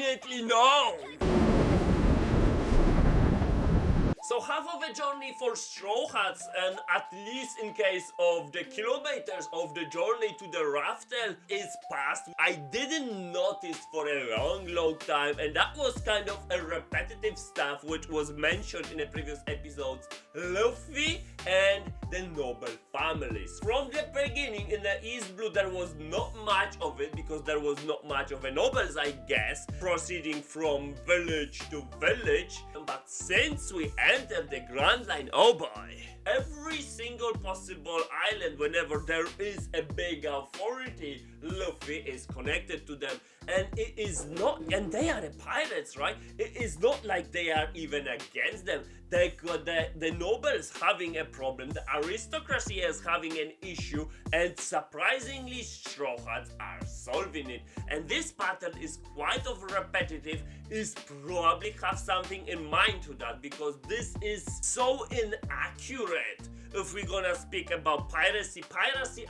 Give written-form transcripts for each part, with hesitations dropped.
definitely no! So half of a journey for Straw Hats, and at least in case of the kilometers of the journey to the Raftel is past. I didn't notice for a long time, and that was kind of a repetitive stuff which was mentioned in the previous episodes. Luffy and the noble families. From the beginning in the East Blue there was not much of it because there was not much of a nobles, I guess, proceeding from village to village. But since we entered the Grand Line, oh boy, every single possible island, whenever there is a big authority, Luffy is connected to them. And it is not, and they are the pirates, right? It is not like they are even against them. The nobles having a problem, the aristocracy is having an issue, and surprisingly Straw Hats are solving it. And this pattern is quite of repetitive, is probably have something in mind to that, because this is so inaccurate. If we're gonna speak about piracy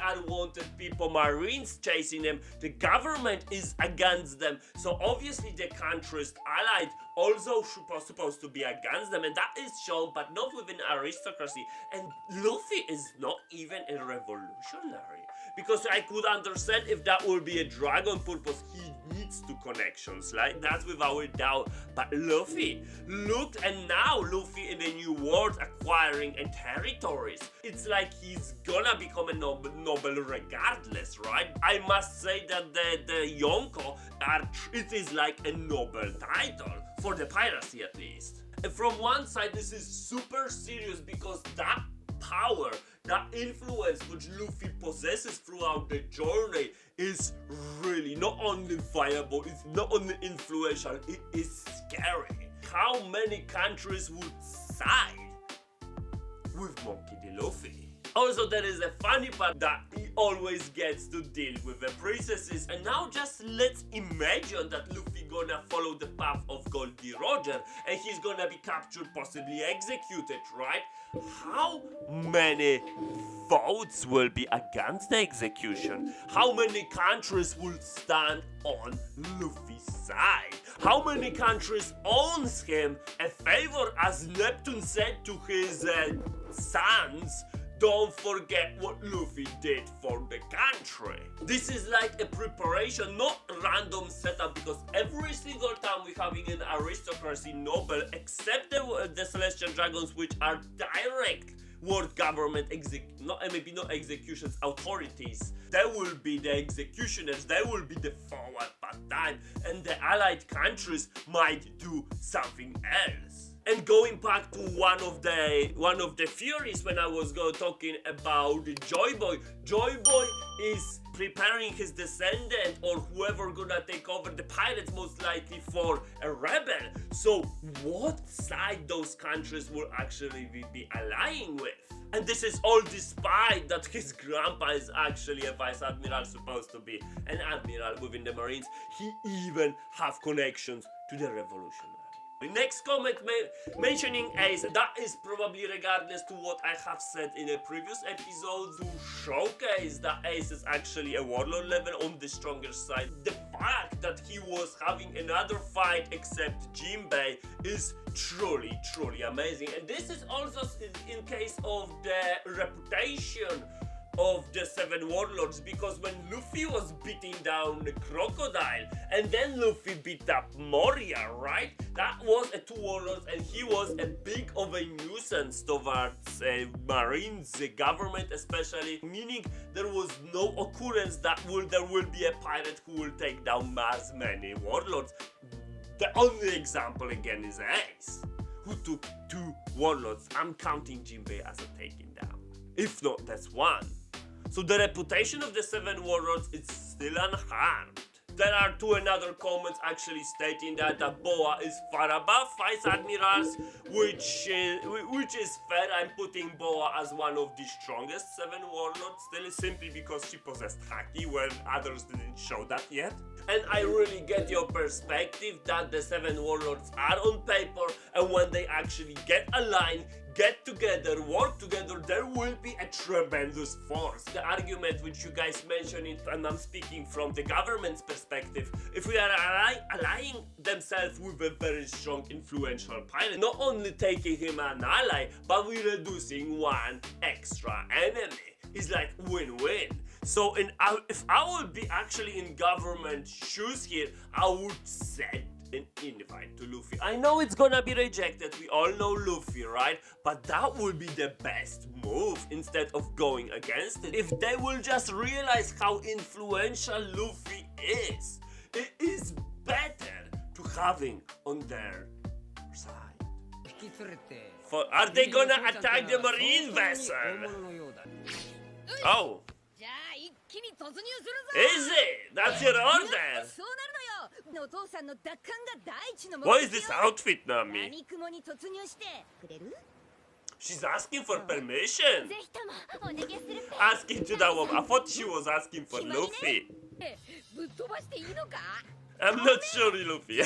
are wanted people, marines chasing them, the government is against them, so obviously the countries allied also supposed to be against them, and that is shown, but not within aristocracy. And Luffy is not even a revolutionary, because I could understand if that would be a dragon purpose, he needs two connections, like that's without a doubt. But Luffy, look, and now Luffy in the new world acquiring a territories. It's like he's gonna become a noble regardless, right? I must say that the Yonko it is like a noble title for the piracy, at least. And from one side this is super serious because that power, that influence which Luffy possesses throughout the journey is really not only viable, it's not only influential, it is scary. How many countries would side with Monkey D. Luffy? Also, there is a funny part that he always gets to deal with the princesses, and now just let's imagine that Luffy gonna follow the path of Goldie Roger and he's gonna be captured, possibly executed, right? How many votes will be against the execution? How many countries will stand on Luffy's side? How many countries owns him a favor, as Neptune said to his sons? Don't forget what Luffy did for the country. This is like a preparation, not random setup, because every single time we're having an aristocracy noble, except the Celestial Dragons, which are direct world government maybe not executions, authorities. There will be the executioners, there will be the forward part-time, and the allied countries might do something else. And going back to one of the theories when I was talking about Joy Boy is preparing his descendant or whoever gonna take over the pirates, most likely for a rebel. So what side those countries will actually be allying with? And this is all despite that his grandpa is actually a vice admiral, supposed to be an admiral within the Marines. He even have connections to the revolutionary. The next comment mentioning Ace, that is probably regardless to what I have said in a previous episode, to showcase that Ace is actually a warlord level on the stronger side. The fact that he was having another fight except Jinbei is truly amazing. And this is also in case of the reputation of the Seven Warlords, because when Luffy was beating down the Crocodile and then Luffy beat up Moria, right? That was a two warlords, and he was a big of a nuisance towards Marines, the government especially, meaning there was no occurrence that there will be a pirate who will take down as many warlords. The only example again is Ace, who took two warlords. I'm counting Jinbei as a taking down. If not, that's one. So the reputation of the Seven Warlords is still unharmed. There are another comments actually stating that Boa is far above Vice Admirals, which is fair. I'm putting Boa as one of the strongest Seven Warlords, still simply because she possessed Haki when others didn't show that yet. And I really get your perspective that the Seven Warlords are on paper, and when they actually get aligned, get together, work together, there will be a tremendous force. The argument which you guys mentioned, and I'm speaking from the government's perspective, if we are allying themselves with a very strong influential pirate, not only taking him an ally, but we're reducing one extra enemy. It's like win-win. So if I would be actually in government shoes here, I would send an invite to Luffy. I know it's gonna be rejected, we all know Luffy, right? But that would be the best move instead of going against it. If they will just realize how influential Luffy is, it is better to having on their side. Are they gonna attack the marine vessel? Oh. Is it? That's your order. What is this outfit, Nami? She's asking for permission. Asking to that woman. I thought she was asking for Luffy. I'm not sure, Luffy.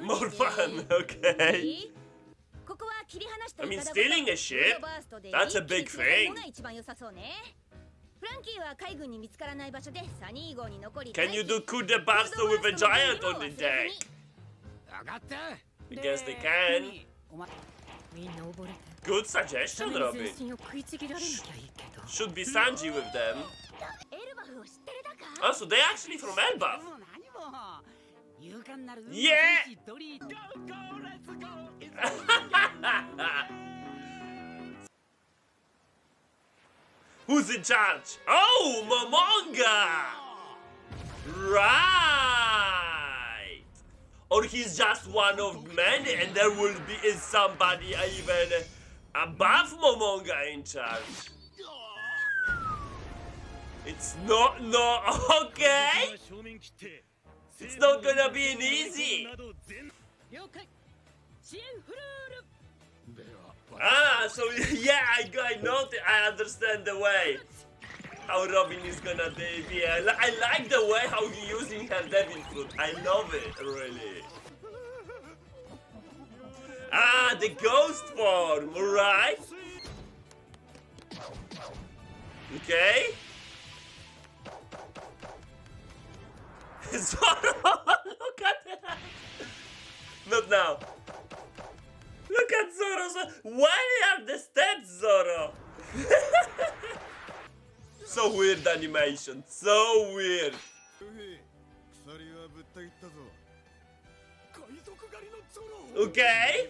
More fun, okay. I mean, stealing a ship? That's a big thing. Can you do coup de bastard with a giant on the deck? I guess they can. Good suggestion, Robin. Should be Sanji with them. Oh, so they're actually from Elbaf. Yeah! Who's in charge? Oh, Momonga! Right! Or he's just one of many and there will be somebody even above Momonga in charge. It's not, no, okay? It's not gonna be an easy. Ah, so yeah, I understand the way how Robin is gonna be. I like the way how he's using her devil fruit. I love it, really. Ah, the ghost form, right? Okay. Zoro, look at that. Not now. Look at Zoro. Why are the steps, Zoro? So weird animation. So weird. Okay.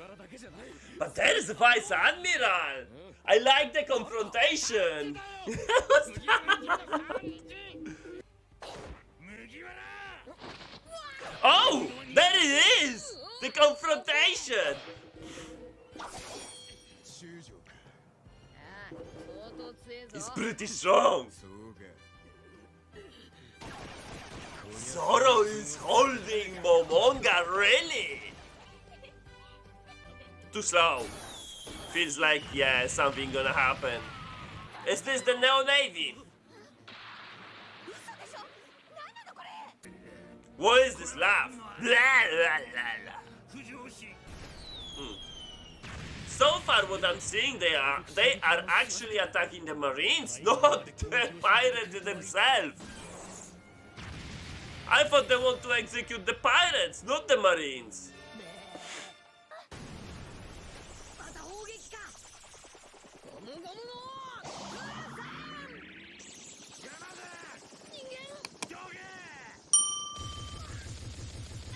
But there is the Vice Admiral. I like the confrontation. Oh, there it is! The confrontation! He's pretty strong. Zoro is holding Momonga, really? Too slow. Feels like, yeah, something gonna happen. Is this the Neo Navy? What is this laugh? Blah, blah, blah, blah. So far, what I'm seeing, they are actually attacking the Marines, not the pirates themselves. I thought they want to execute the pirates, not the Marines.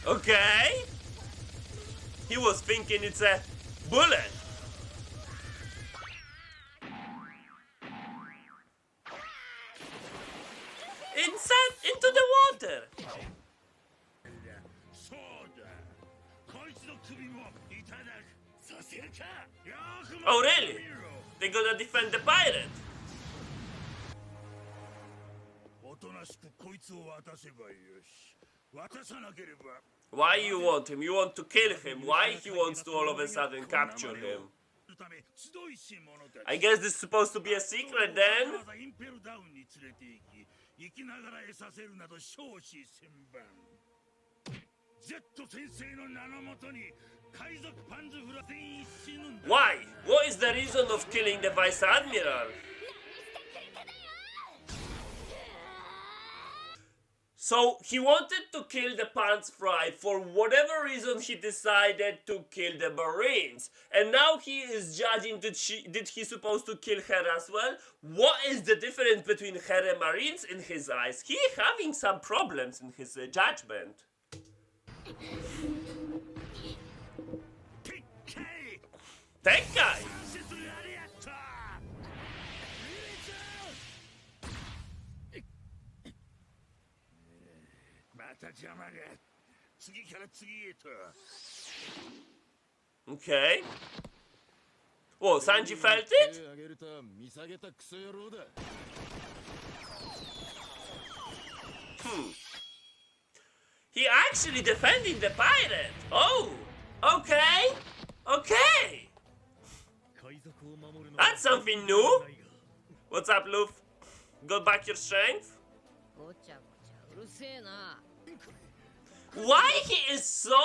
Okay. He was thinking it's a bullet. Into the water. Oh really? They're gonna defend the pirate? Why you want him? You want to kill him. Why he wants to all of a sudden capture him? I guess this is supposed to be a secret then? Why? What is the reason of killing the Vice Admiral? So he wanted to kill the pants fry. For whatever reason, he decided to kill the Marines. And now he is judging, did he supposed to kill her as well? What is the difference between her and Marines in his eyes? He having some problems in his judgment. That guy! Okay. Whoa, Sanji felt it? He actually defending the pirate. Oh, okay. Okay. That's something new. What's up, Luffy? Got back your strength? Why he is so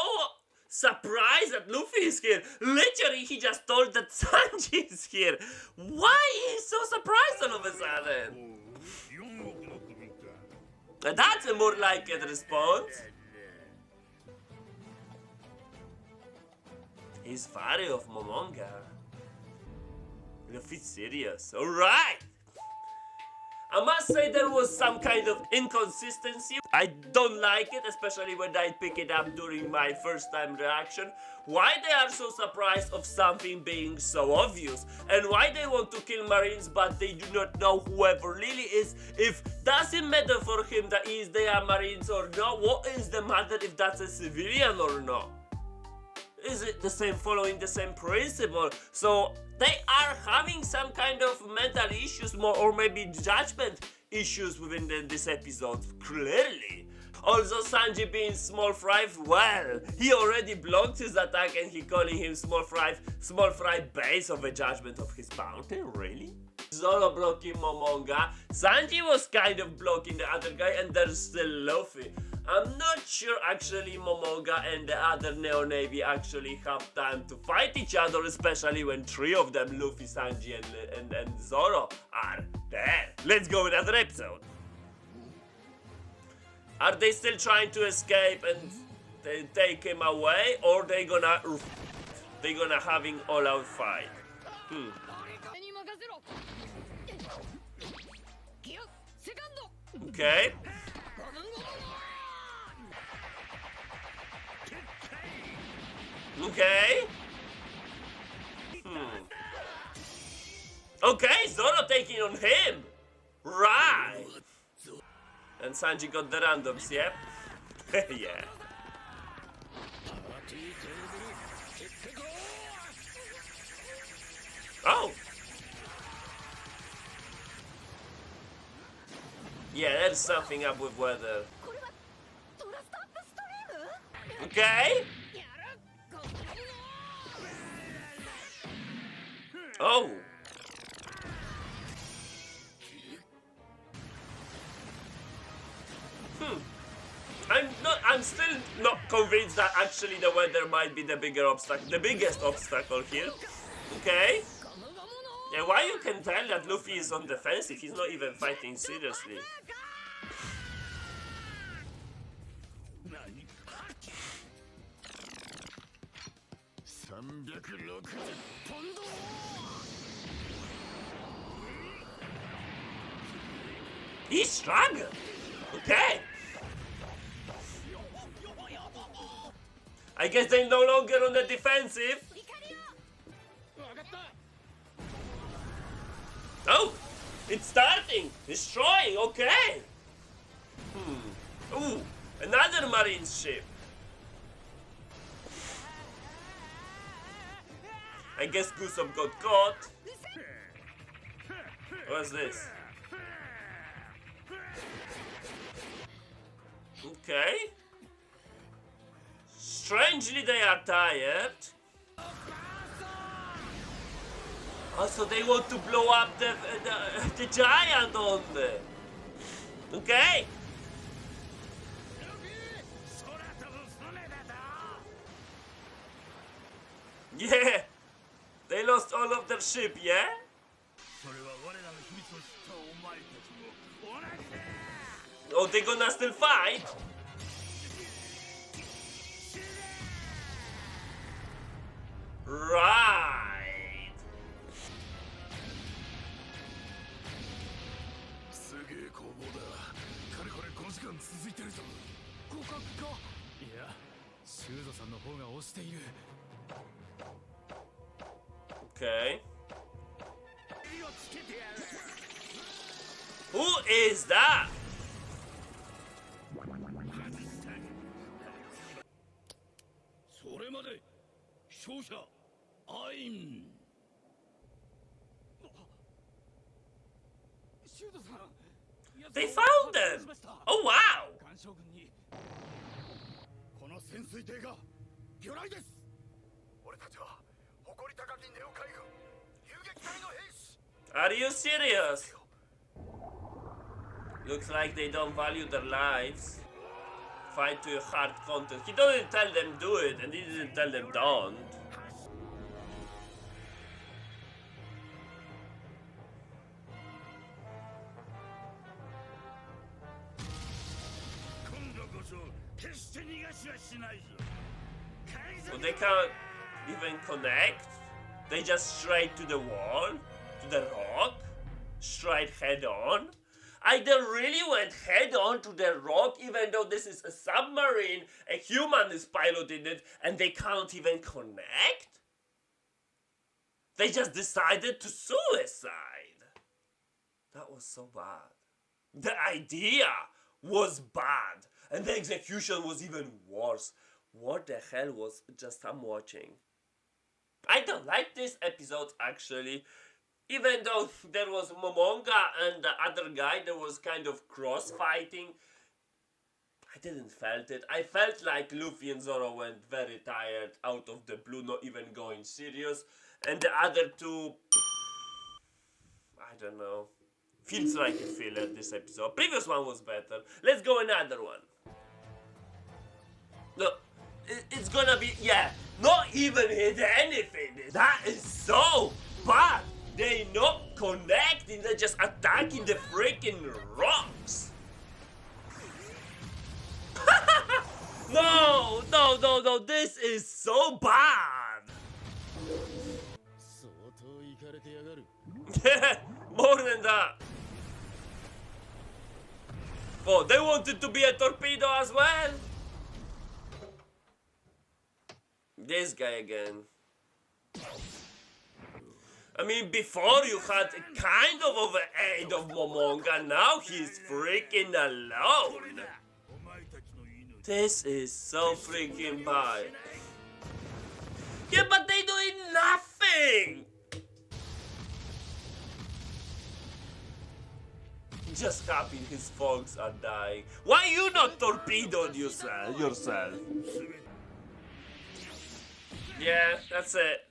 surprised that Luffy is here? Literally, he just told that Sanji is here. Why he is so surprised all of a sudden? That's a more like a response. He's wary of Momonga. Luffy's serious. Alright! I must say there was some kind of inconsistency. I don't like it, especially when I pick it up during my first time reaction. Why they are so surprised of something being so obvious, and why they want to kill Marines but they do not know whoever Lily is. If doesn't matter for him that they are Marines or not, what is the matter if that's a civilian or not? Is it the same, following the same principle? So they are having some kind of mental issues, more, or maybe judgment issues within this episode, clearly. Also, Sanji being small fry, well, he already blocked his attack and he calling him small fry base of a judgment of his bounty, really? Zoro blocking Momonga, Sanji was kind of blocking the other guy, and there's still Luffy. I'm not sure actually Momonga and the other Neo Navy actually have time to fight each other, especially when three of them, Luffy, Sanji, and Zoro, are there. Let's go with another episode. Are they still trying to escape and they take him away, or they gonna having all-out fight? Okay. Okay. Okay, Zoro taking on him. Right. And Sanji got the randoms, yep. Yeah. Oh. Yeah, there's something up with weather. Okay. Oh. I'm still not convinced that actually the weather might be the biggest obstacle here. Okay. Yeah, why you can tell that Luffy is on defensive, he's not even fighting seriously. He's stronger. Okay. I guess they're no longer on the defensive. Oh, it's starting. Destroying. Okay. Ooh, another marine ship. I guess Goosebump got caught. What's this? Okay. Strangely, they are tired. Also, they want to blow up the giant on them. Okay. Yeah. They lost all of their ship, yeah? Oh, they gonna still fight? Right. Okay. Who is that? They found them! Oh wow! Are you serious? Looks like they don't value their lives. Fight to a hard content. He didn't tell them do it, and he didn't tell them don't. So they can't even connect. They just straight to the wall, to the rock, straight head on. They really went head on to the rock, even though this is a submarine, a human is piloting it, and they can't even connect? They just decided to suicide. That was so bad. The idea was bad, and the execution was even worse. What the hell was just I'm watching? I don't like this episode actually. Even though there was Momonga and the other guy, there was kind of cross-fighting. I didn't felt it. I felt like Luffy and Zoro went very tired out of the blue, not even going serious. And the other two, I don't know. Feels like a filler this episode. Previous one was better. Let's go another one. Look, it's gonna be, yeah, not even hit anything. That is so bad. They not connecting, they're just attacking the freaking rocks. No, this is so bad. More than that. Oh, they wanted to be a torpedo as well. This guy again. I mean, before you had a kind of aid of Momonga, now he's freaking alone. This is so freaking bad. Yeah, but they doing nothing. Just happy his folks are dying. Why you not torpedoed yourself? Yeah, that's it.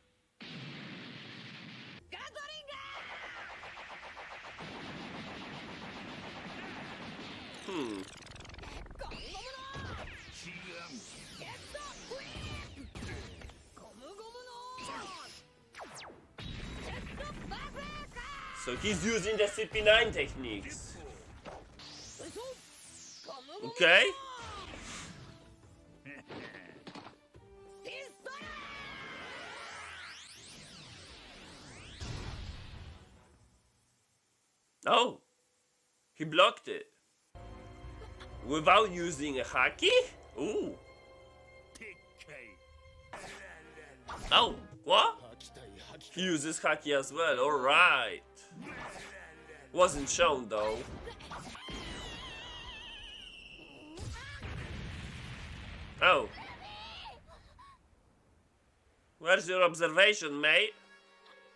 So he's using the CP9 techniques. Okay. Oh, he blocked it. Without using a haki? Ooh. Oh, what? He uses haki as well, alright. Wasn't shown though. Oh. Where's your observation, mate?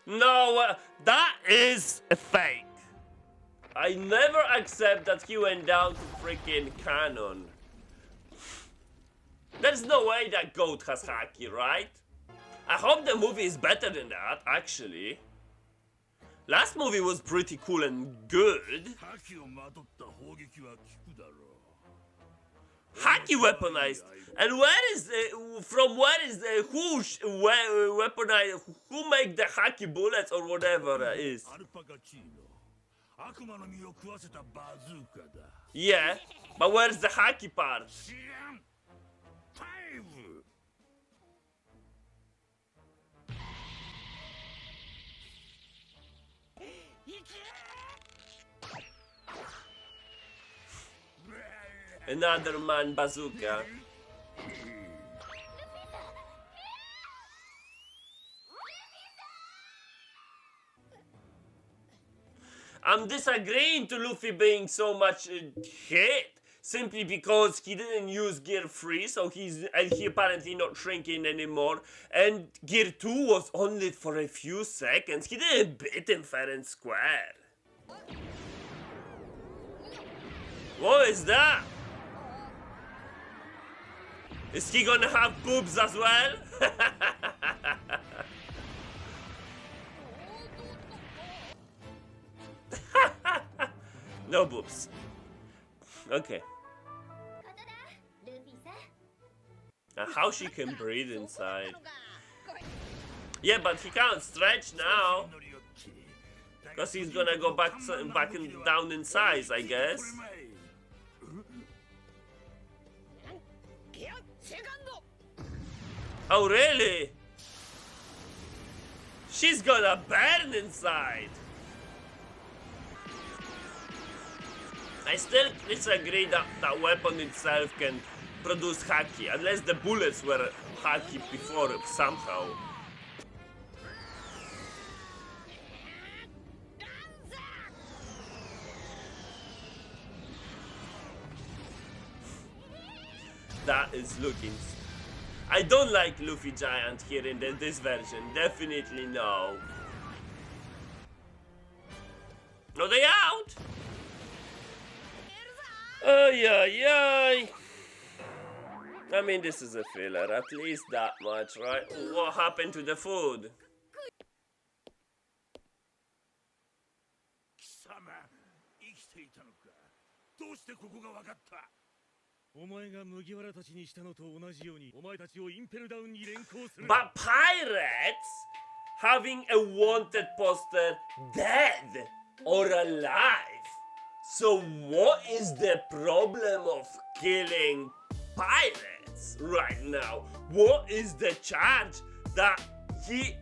No, that is a fake. I never accept that he went down to freaking canon. There's no way that goat has haki, right? I hope the movie is better than that, actually. Last movie was pretty cool and good. Haki weaponized. And where is weaponized, who make the haki bullets or whatever it is? Yeah, but where's the hacky part? Another man bazooka. I'm disagreeing to Luffy being so much hit simply because he didn't use gear 3, so he apparently not shrinking anymore, and gear 2 was only for a few seconds. He didn't beat him fair and square. What is that? Is he gonna have boobs as well? No boobs. Okay. Now how she can breathe inside? Yeah, but he can't stretch now. Because he's gonna go back and down in size, I guess. Oh, really? She's gonna burn inside. I still disagree that that weapon itself can produce haki, unless the bullets were haki before somehow. That is looking... I don't like Luffy Giant here in this version, definitely no. Are they out? Ay, ay, ay. I mean, this is a filler, at least that much, right? What happened to the food? But pirates having a wanted poster dead or alive. So what is the problem of killing pirates right now? What is the charge that he,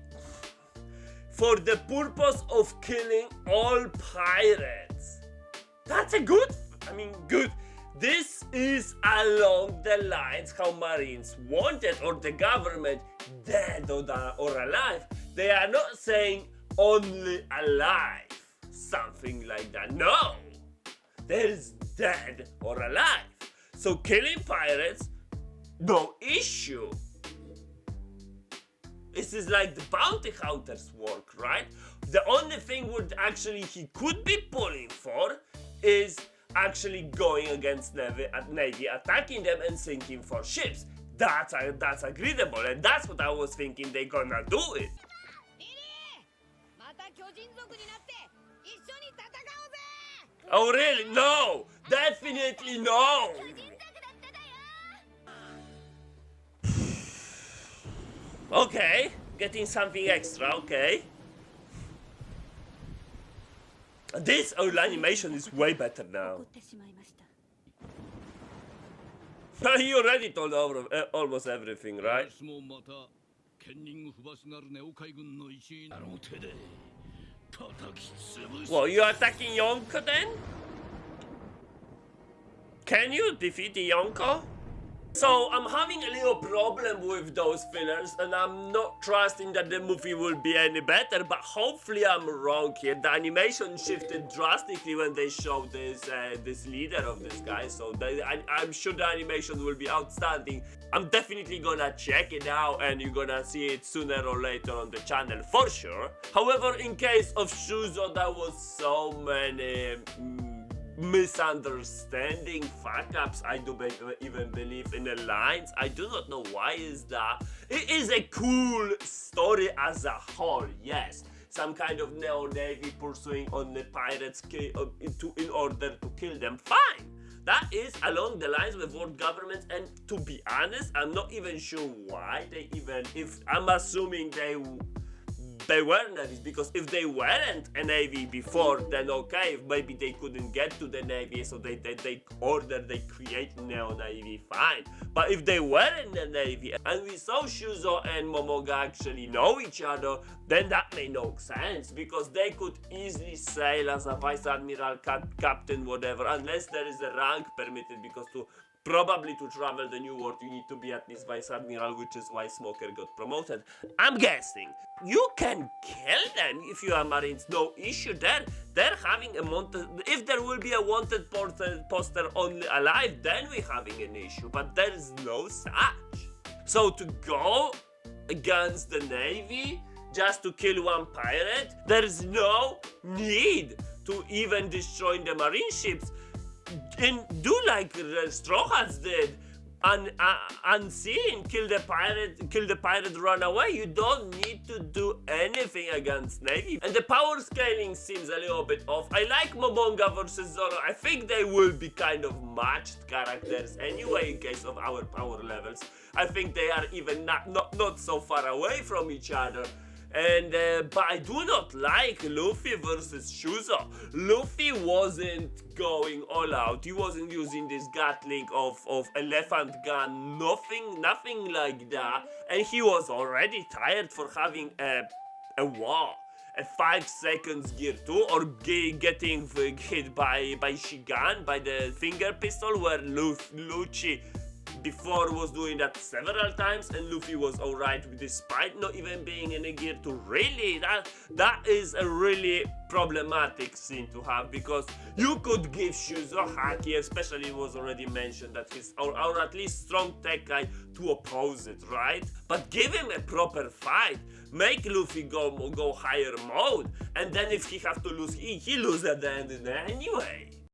for the purpose of killing all pirates? That's a good, good. This is along the lines how Marines wanted, or the government, dead or alive. They are not saying only alive, something like that. No, there is dead or alive. So killing pirates, no issue. This is like the bounty hunters work, right? The only thing he could be pulling for is actually going against Navy, attacking them and sinking for ships. That's agreeable, and that's what I was thinking they're gonna do it. Oh really? No! Definitely no! Okay, getting something extra, okay. This old animation is way better now. You already told almost everything, right? Well, you're attacking Yonko then? Can you defeat the Yonko? So, I'm having a little problem with those fillers, and I'm not trusting that the movie will be any better, but hopefully I'm wrong here. The animation shifted drastically when they showed this leader of this guy, so I'm sure the animation will be outstanding. I'm definitely gonna check it out, and you're gonna see it sooner or later on the channel for sure. However, in case of Shuzo, there was so many misunderstanding, fuck-ups. I do even believe in the lines. I do not know why is that. It is a cool story as a whole, yes. Some kind of neo-navy pursuing on the pirates in order to kill them. Fine. That is along the lines with world governments, and to be honest, I'm not even sure why they even, if I'm assuming they were navies, because if they weren't a navy before, then okay, maybe they couldn't get to the navy, so they create neo navy, fine. But if they were in the navy and we saw Shuzo and Momonga actually know each other, then that made no sense, because they could easily sail as a vice admiral, captain, whatever, unless there is a rank permitted, because probably to travel the new world you need to be at least vice admiral, which is why Smoker got promoted. I'm guessing you can kill them if you are marines, no issue there. They're having a wanted, if there will be a wanted poster only alive, then we're having an issue, but there's no such. So to go against the navy just to kill one pirate, there's no need to even destroy the marine ships. And do like the Straw Hats did, unseen, kill the pirate, run away. You don't need to do anything against navy. And the power scaling seems a little bit off. I like Momonga versus Zoro. I think they will be kind of matched characters anyway in case of our power levels. I think they are even not so far away from each other. And but I do not like Luffy versus Shuzo. Luffy wasn't going all out. He wasn't using this Gatling of elephant gun, nothing like that. And he was already tired for having a war. A 5 seconds gear 2, or getting hit by Shigan, by the finger pistol, where Lucci before was doing that several times, and Luffy was alright despite not even being in a gear 2. Really, that is a really problematic scene to have, because you could give Shuzo Haki, especially it was already mentioned that he's or at least strong tech guy to oppose it, right? But give him a proper fight. Make Luffy go higher mode, and then if he have to lose, he lose at the end anyway.